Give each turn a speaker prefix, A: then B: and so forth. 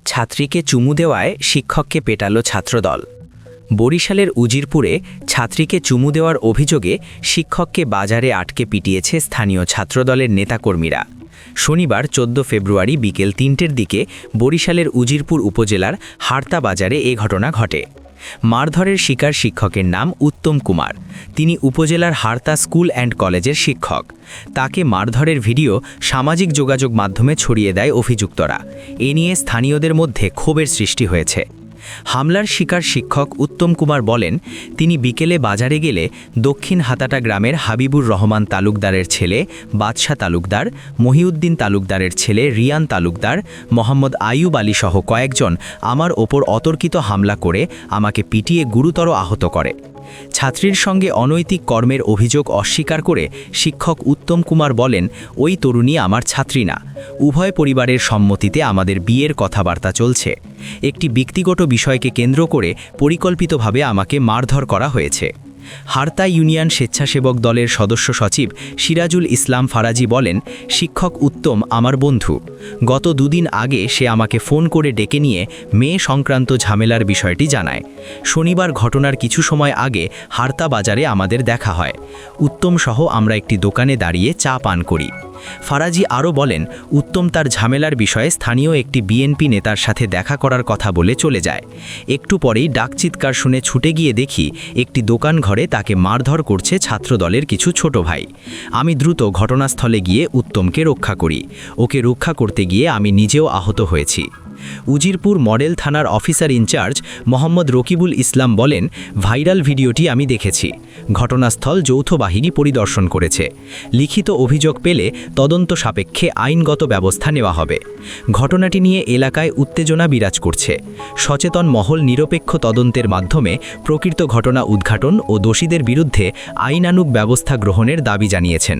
A: ছাত্রীকে চুমু দেওয়ায় শিক্ষককে পেটালো ছাত্রদল। বরিশালের উজিরপুরে ছাত্রীকে চুমু দেওয়ার অভিযোগে শিক্ষককে বাজারে আটকে পিটিয়েছে স্থানীয় ছাত্রদলের নেতাকর্মীরা। শনিবার 14 ফেব্রুয়ারি বিকেল 3টের দিকে বরিশালের উজিরপুর উপজেলার হারতা বাজারে এ ঘটনা ঘটে। মারধরের শিকার শিক্ষকের নাম উত্তম কুমার। তিনি উপজেলার হারতা স্কুল অ্যান্ড কলেজের শিক্ষক। তাকে মারধরের ভিডিও সামাজিক যোগাযোগ মাধ্যমে ছড়িয়ে দেয় অভিযুক্তরা। এ নিয়ে স্থানীয়দের মধ্যে ক্ষোভের সৃষ্টি হয়েছে। হামলার শিকার শিক্ষক উত্তম কুমার বলেন, তিনি বিকেলে বাজারে গেলে দক্ষিণ হাতাটা গ্রামের হাবিবুর রহমান তালুকদারের ছেলে বাদশা তালুকদার, মহিউদ্দিন তালুকদারের ছেলে রিয়ান তালুকদার, মোহাম্মদ আইয়ুব আলী সহ কয়েকজন আমার ওপর অতর্কিত হামলা করে আমাকে পিটিয়ে গুরুতর আহত করে। ছাত্রীর সঙ্গে অনৈতিক কর্মের অভিযোগ অস্বীকার করে শিক্ষক উত্তম কুমার বলেন, ওই তরুণী আমার ছাত্রী না। উভয় পরিবারের সম্মতিতে আমাদের বিয়ের কথাবার্তা চলছে। একটি ব্যক্তিগত বিষয়কে কেন্দ্র করে পরিকল্পিতভাবে আমাকে মারধর করা হয়েছে। হারতা ইউনিয়ন স্বেচ্ছাসেবক দলের সদস্য সচিব সিরাজুল ইসলাম ফারাজি বলেন, শিক্ষক উত্তম আমার বন্ধু। গত দুদিন আগে সে আমাকে ফোন করে ডেকে নিয়ে মেয়ে সংক্রান্ত ঝামেলার বিষয়টি জানায়। শনিবার ঘটনার কিছু সময় আগে হারতা বাজারে আমাদের দেখা হয়। উত্তম সহ আমরা একটি দোকানে দাঁড়িয়ে চা পান করি। ফারাজি আরও বলেন, উত্তম তার ঝামেলার বিষয়ে স্থানীয় একটি বিএনপি নেতার সাথে দেখা করার কথা বলে চলে যায়। একটু পরেই ডাকচিৎকার শুনে ছুটে গিয়ে দেখি একটি দোকান ঘরে তাকে মারধর করছে ছাত্রদলের কিছু ছোট ভাই। আমি দ্রুত ঘটনাস্থলে গিয়ে উত্তমকে রক্ষা করি। ওকে রক্ষা করতে গিয়ে আমি নিজেও আহত হয়েছি। উজিরপুর মডেল থানার অফিসার ইনচার্জ মোহাম্মদ রকিবুল ইসলাম বলেন, ভাইরাল ভিডিওটি আমি দেখেছি। ঘটনাস্থল যৌথ বাহিনী পরিদর্শন করেছে। লিখিত অভিযোগ পেলে তদন্ত সাপেক্ষে আইনগত ব্যবস্থা নেওয়া হবে। ঘটনাটি নিয়ে এলাকায় উত্তেজনা বিরাজ করছে। সচেতন মহল নিরপেক্ষ তদন্তের মাধ্যমে প্রকৃত ঘটনা উদ্ঘাটন ও দোষীদের বিরুদ্ধে আইনানুগ ব্যবস্থা গ্রহণের দাবি জানিয়েছেন।